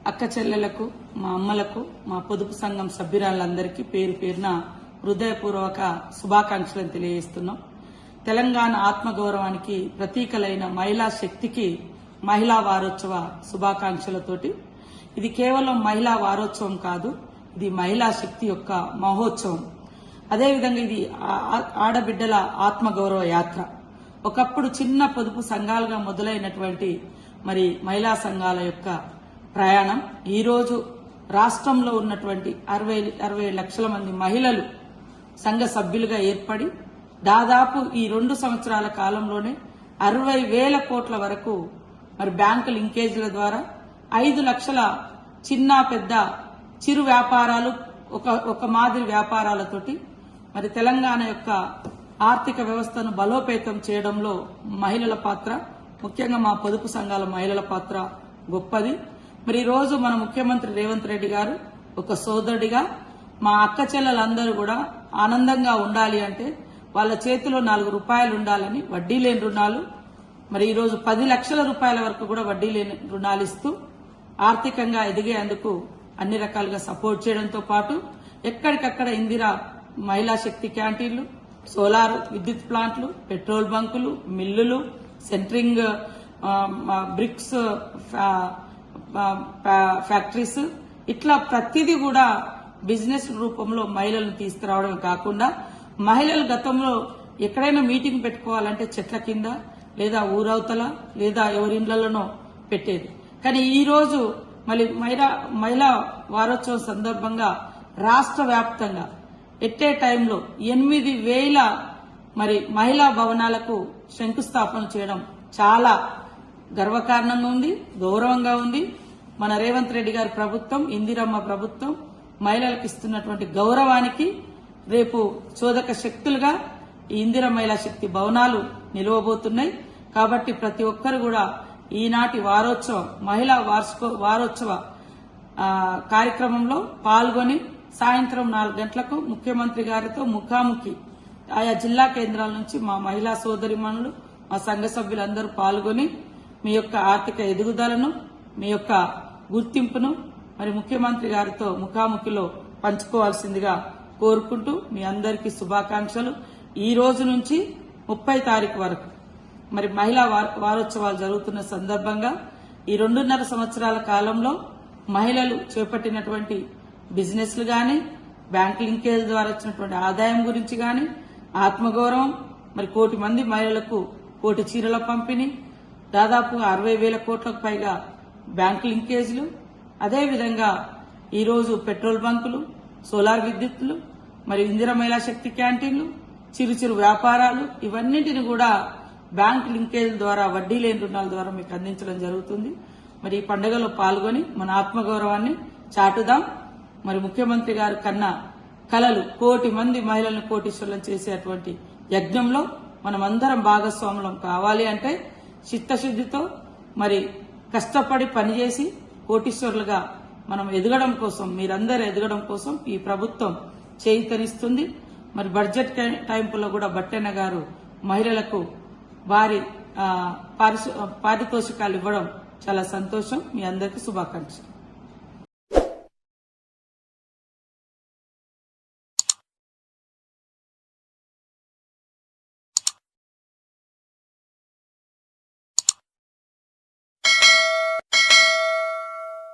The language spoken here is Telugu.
అక్క చెల్లెలకు, మా అమ్మలకు, మా పొదుపు సంఘం సభ్యురాలందరికీ పేరు పేరున హృదయపూర్వక శుభాకాంక్షలను తెలియజేస్తున్నాం. తెలంగాణ ఆత్మగౌరవానికి ప్రతీకలైన మహిళా శక్తికి మహిళా వారోత్సవ శుభాకాంక్షలతోటి. ఇది కేవలం మహిళా వారోత్సవం కాదు, ఇది మహిళా శక్తి యొక్క మహోత్సవం. అదేవిధంగా ఇది ఆడబిడ్డల ఆత్మగౌరవ యాత్ర. ఒకప్పుడు చిన్న పొదుపు సంఘాలుగా మొదలైనటువంటి మహిళా సంఘాల యొక్క ప్రయాణం ఈ రోజు రాష్ట్రంలో ఉన్నటువంటి 60 లక్షల మంది మహిళలు సంఘ సభ్యులుగా ఏర్పడి దాదాపు ఈ 2 సంవత్సరాల కాలంలోనే 60,000 కోట్ల వరకు బ్యాంకు లింకేజీల ద్వారా 5 లక్షల చిన్న పెద్ద చిరు వ్యాపారాలు ఒక మాదిరి వ్యాపారాలతోటి తెలంగాణ యొక్క ఆర్థిక వ్యవస్థను బలోపేతం చేయడంలో మహిళల పాత్ర, ముఖ్యంగా మా పొదుపు సంఘాల మహిళల పాత్ర గొప్పది. ఈ రోజు మన ముఖ్యమంత్రి రేవంత్ రెడ్డి గారు ఒక సోదరుడిగా మా అక్క చెల్లెలందరూ కూడా ఆనందంగా ఉండాలి అంటే వాళ్ళ చేతిలో 4 రూపాయలు ఉండాలని వడ్డీ లేని రుణాలు ఈ రోజు 10 లక్షల రూపాయల వరకు కూడా వడ్డీ లేని రుణాలు ఇస్తూ ఆర్థికంగా ఎదిగేందుకు అన్ని రకాలుగా సపోర్ట్ చేయడంతో పాటు ఎక్కడికక్కడ ఇందిరా మహిళా శక్తి క్యాంటీన్లు, సోలార్ విద్యుత్ ప్లాంట్లు, పెట్రోల్ బంకులు, మిల్లులు, సెంట్రింగ్ బ్రిక్స్ ఫ్యాక్టరీస్, ఇట్లా ప్రతిదీ కూడా బిజినెస్ రూపంలో మహిళలను తీసుకురావడమే కాకుండా మహిళలు గతంలో ఎక్కడైనా మీటింగ్ పెట్టుకోవాలంటే చెట్ల కింద లేదా ఊరవతల లేదా ఎవరిండ్లలోనో పెట్టేది. కానీ ఈ రోజు మహిళా వారోత్సవం సందర్భంగా రాష్ట్ర వ్యాప్తంగా ఎట్టే టైంలో 8,000 మహిళా భవనాలకు శంకుస్థాపన చేయడం చాలా గర్వకారణంగా ఉంది, గౌరవంగా ఉంది. మన రేవంత్ రెడ్డి గారి ప్రభుత్వం, ఇందిరమ్మ ప్రభుత్వం మహిళలకు ఇస్తున్నటువంటి గౌరవానికి రేపు చోదక శక్తులుగా ఈ ఇందిరా మహిళా శక్తి భవనాలు నిలవబోతున్నాయి. కాబట్టి ప్రతి ఒక్కరు కూడా ఈనాటి మహిళా వారోత్సవ కార్యక్రమంలో పాల్గొని సాయంత్రం 4 గంటలకు ముఖ్యమంత్రి గారితో ముఖాముఖి ఆయా జిల్లా కేంద్రాల నుంచి మా మహిళా సోదరిమణులు, మా సంఘ సభ్యులందరూ పాల్గొని మీ యొక్క ఆర్థిక ఎదుగుదలను, మీ యొక్క గుర్తింపును ముఖ్యమంత్రి గారితో ముఖాముఖిలో పంచుకోవాల్సిందిగా కోరుకుంటూ మీ అందరికీ శుభాకాంక్షలు. ఈ రోజు నుంచి 30 తారీఖు వరకు మహిళా వారోత్సవాలు జరుగుతున్న సందర్భంగా ఈ 2.5 సంవత్సరాల కాలంలో మహిళలు చేపట్టినటువంటి బిజినెస్లు గాని, బ్యాంక్ లింకేజ్ ద్వారా వచ్చినటువంటి ఆదాయం గురించి గాని, ఆత్మగౌరవం, 1 కోటి మంది మహిళలకు 1 కోటి చీరల పంపిణీ, దాదాపు 60,000 కోట్లకు పైగా బ్యాంక్ లింకేజీలు, అదేవిధంగా ఈరోజు పెట్రోల్ బంకులు, సోలార్ విద్యుత్తులు, ఇందిరా మహిళా శక్తి క్యాంటీన్లు, చిరు వ్యాపారాలు, ఇవన్నింటిని కూడా బ్యాంక్ లింకేజ్ ద్వారా వడ్డీ లేని రుణాల ద్వారా మీకు అందించడం జరుగుతుంది. ఈ పండుగలో పాల్గొని మన ఆత్మగౌరవాన్ని చాటుదాం. ముఖ్యమంత్రి గారు కన్నా కలలు 1 కోటి మంది మహిళలను కోటీశ్వరులను చేసేటువంటి యజ్ఞంలో మనమందరం భాగస్వాములం కావాలి అంటే చిత్తశుద్దితో కష్టపడి పనిచేసి కోటీశ్వరులుగా మనం ఎదగడం కోసం, మీరందరూ ఎదగడం కోసం ఈ ప్రభుత్వం చేయూతనిస్తుంది. బడ్జెట్ టైంపులో కూడా బట్టెన్న గారు మహిళలకు వారి పారితోషికాలు ఇవ్వడం చాలా సంతోషం. మీ అందరికీ శుభాకాంక్షలు.